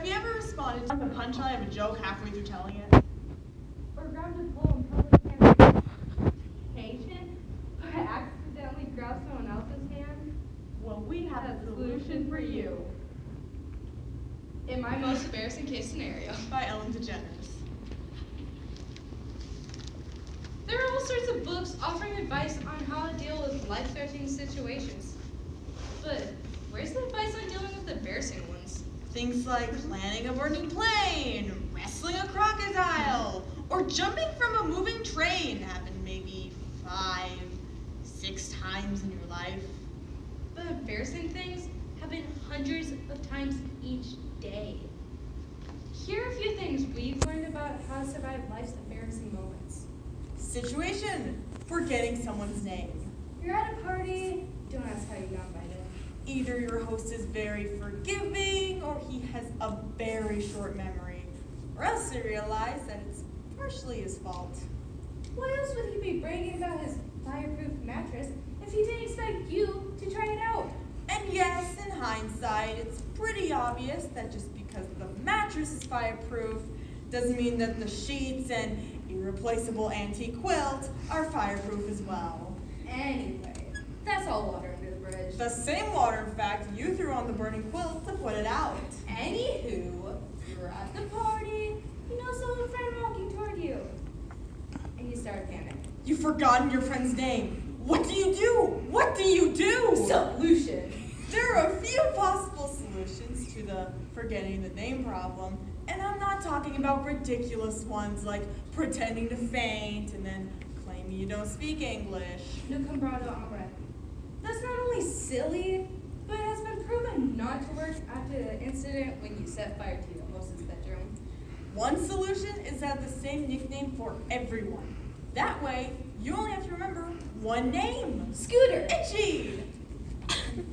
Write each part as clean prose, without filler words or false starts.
Have you ever responded to the punchline of a joke halfway through telling it? Or grabbed a pole in public transportation, but accidentally grabbed someone else's hand? Well, we have A solution for you. In my most embarrassing case scenario. By Ellen DeGeneres. There are all sorts of books offering advice on how to deal with life-threatening situations. But where's the advice on dealing with embarrassing ones? Things like planning a burning plane, wrestling a crocodile, or jumping from a moving train happen maybe 5, 6 times in your life. But embarrassing things happen hundreds of times each day. Here are a few things we've learned about how to survive life's embarrassing moments. Situation: forgetting someone's name. You're at a party, don't ask how you got invited. Either your host is very forgiving or he has a very short memory. Or else you realize that it's partially his fault. Why else would he be bragging about his fireproof mattress if he didn't expect you to try it out? And yes, in hindsight, it's pretty obvious that just because the mattress is fireproof doesn't mean that the sheets and irreplaceable antique quilt are fireproof as well. Anyway, that's all water under the bridge. The same water, in fact, you threw on the burning quilt to put it out. Anywho, you're at the party, you notice a little friend walking toward you, and you start panicking. You've forgotten your friend's name. What do you do? What do you do? Solution. There are a few possible solutions to the forgetting the name problem, and I'm not talking about ridiculous ones like pretending to faint and then claiming you don't speak English. No combrado hombre. That's not only silly, but it has been proven not to work after the incident when you set fire to your host's bedroom. One solution is to have the same nickname for everyone. That way, you only have to remember one name. Scooter. Itchy!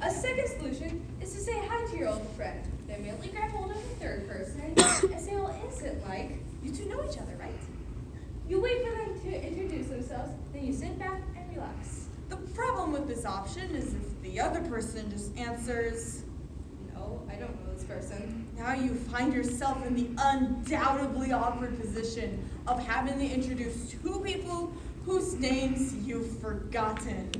A second solution is to say hi to your old friend. Then immediately grab hold of the third person and say all innocent like, You two know each other, right? you wait for them to introduce themselves, then you sit back and relax. The problem with this option is if the other person just answers, No, I don't know this person. now you find yourself in the undoubtedly awkward position of having to introduce two people whose names you've forgotten.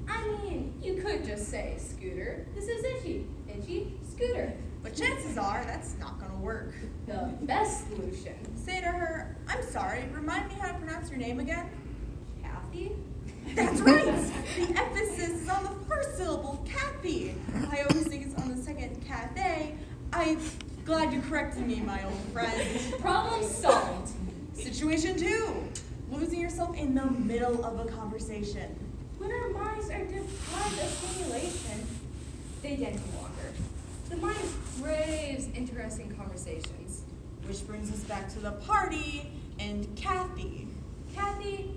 I mean, you could just say, Scooter, this is Itchy. Itchy, Scooter. But chances are that's not gonna work. The best solution. Say to her, I'm sorry, remind me how to pronounce your name again? Kathy? That's right! The emphasis is on the first syllable, Kathy. I always think it's on the second, Cathay. I'm glad you corrected me, my old friend. Problem solved. Situation 2, losing yourself in the middle of a conversation. When our minds are deprived of stimulation, they tend to wander. The mind craves interesting conversations. Which brings us back to the party and Kathy, Kathy,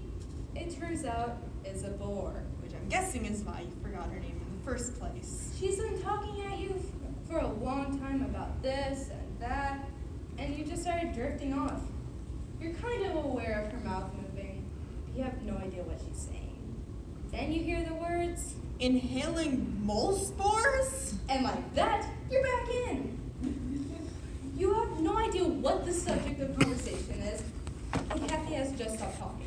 it turns out, is a bore. which I'm guessing is why you forgot her name in the first place. She's been talking at you for a long time about this and that, and you just started drifting off. You're kind of aware of her mouth moving, but you have no idea what she's saying. Then you hear the words, Inhaling mole spores? and like that, you're back in. You have no idea what the subject of conversation is, and Kathy has just stopped talking.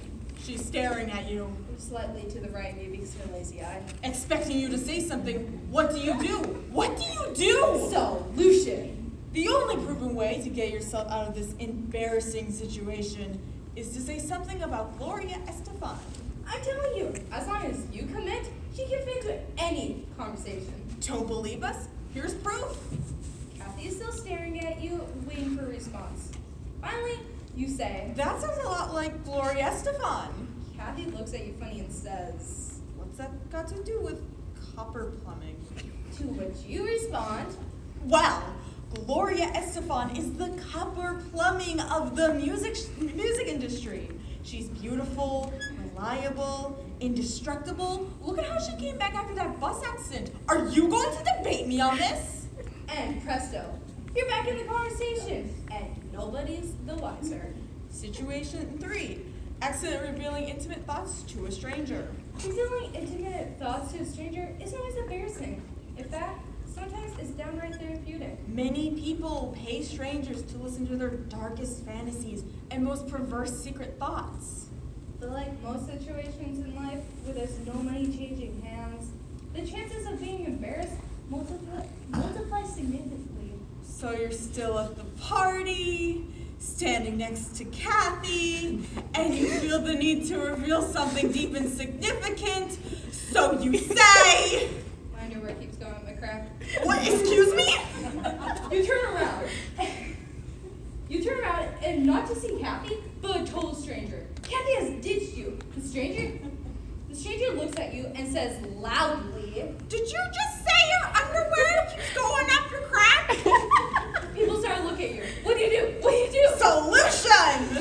She's staring at you, Slightly to the right, maybe because her lazy eye. expecting you to say something. What do you do? What do you do? Solution. The only proven way to get yourself out of this embarrassing situation is to say something about Gloria Estefan. I'm telling you, as long as you commit, she can fit into any conversation. Don't believe us? Here's proof. Kathy is still staring at you, waiting for a response. Finally, you say, That sounds a lot like Gloria Estefan. Kathy looks at you funny and says, What's that got to do with copper plumbing? to which you respond, Well, Gloria Estefan is the copper plumbing of the music industry. She's beautiful, reliable, indestructible. Look at how she came back after that bus accident. Are you going to debate me on this? and presto, you're back in the conversation, and nobody's the wiser. Situation 3, accident revealing intimate thoughts to a stranger. Revealing intimate thoughts to a stranger isn't always embarrassing. In fact, sometimes it's downright therapeutic. Many people pay strangers to listen to their darkest fantasies and most perverse secret thoughts. But like most situations in life where there's no money changing hands, the chances of being embarrassed multiply significantly. So you're still at the party, standing next to Kathy, and you feel the need to reveal something deep and significant, so you say... My underwear keeps going in my crack. What, excuse me? You turn around. You turn around and not to see Kathy, but a total stranger. Kathy has ditched you. The stranger looks at you and says loudly, Did you just say your underwear keeps going up your crack? people start to look at you. What do you do? What do you do? Solution!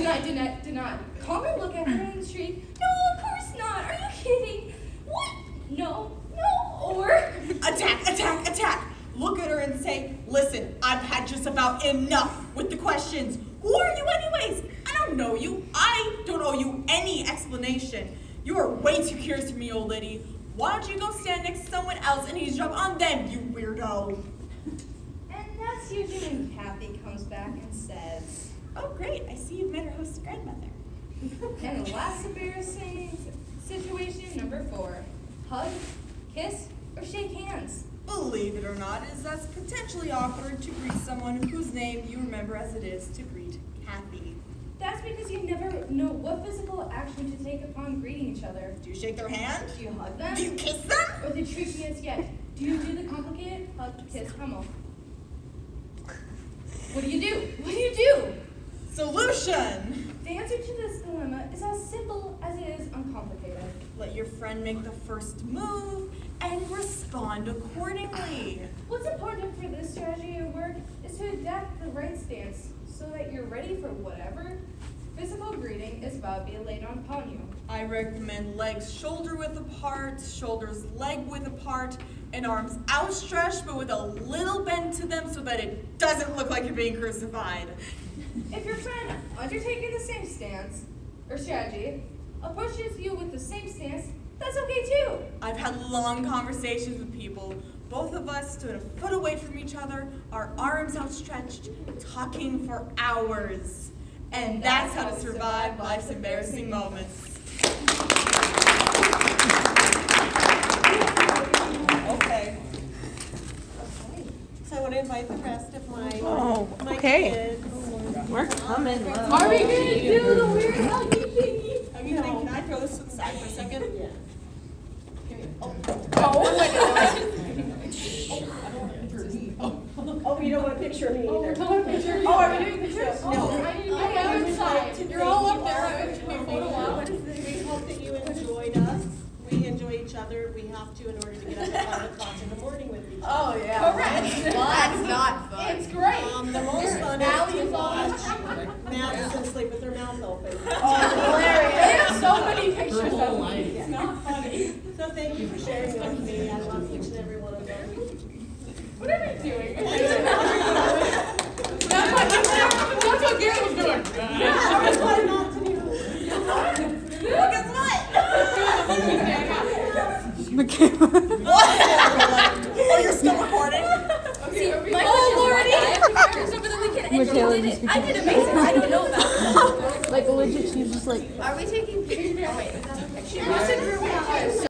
Deny. Calmly look at her in the street. No, of course not. Are you kidding? What? No. Or Attack. Look at her and say, listen, I've had just about enough with the questions. Who are you anyways? I don't know you. I don't owe you any explanation. You are way too curious for me, old lady. Why don't you go stand next to someone else and eavesdrop on them, you weirdo? And that's usually when Kathy comes back and says, Oh, great. I see you've met her host's grandmother. and the last embarrassing situation, number 4, hug, kiss, or shake hands. Believe it or not, it is as potentially awkward to greet someone whose name you remember as it is to greet Kathy. That's because you never know what physical action to take upon greeting each other. Do you shake their hand? Do you hug them? Do you kiss them? Or the trickiest yet, do you do the complicated hug, kiss, pummel? What do you do? Solution! The answer to this dilemma is as simple as it is uncomplicated. Let your friend make the first move and respond accordingly. What's important for this strategy at work is to adapt the right stance so that you're ready for whatever physical greeting is about to be laid on upon you. I recommend legs shoulder width apart, shoulders leg width apart, and arms outstretched but with a little bend to them so that it doesn't look like you're being crucified. If your friend, undertaking the same stance or strategy, approaches you with the same stance, that's okay too. I've had long conversations with people. Both of us stood a foot away from each other, our arms outstretched, talking for hours. And that's how to survive life's embarrassing moments. Okay. So I want to invite the rest of my my okay. kids. We're coming. Are we gonna do the weird huggy thingy? Huggy thing. Can I throw this to the side for a second? Yeah. Oh, you don't want a picture of me either. Oh, are we doing pictures? No. I would say, you're all up there. Can we photo op? We hope that you enjoyed us. We enjoy each other. We have to in order to get up at 5 o'clock in the morning with each other. Oh, yeah. Correct. That's not fun. It's great. The most fun is to watch Madison sleep with her mouth open. Oh, hilarious. They have so many pictures of me. It's not funny. So thank you for sharing with me. I love each and every one of them. What are we doing? That's what Gary was doing. I was trying not to do. Well, guess what? Oh, you're still recording? I did amazing. I don't know about it. Like legit, she's just like. Are we taking pictures? Oh, wait. She must have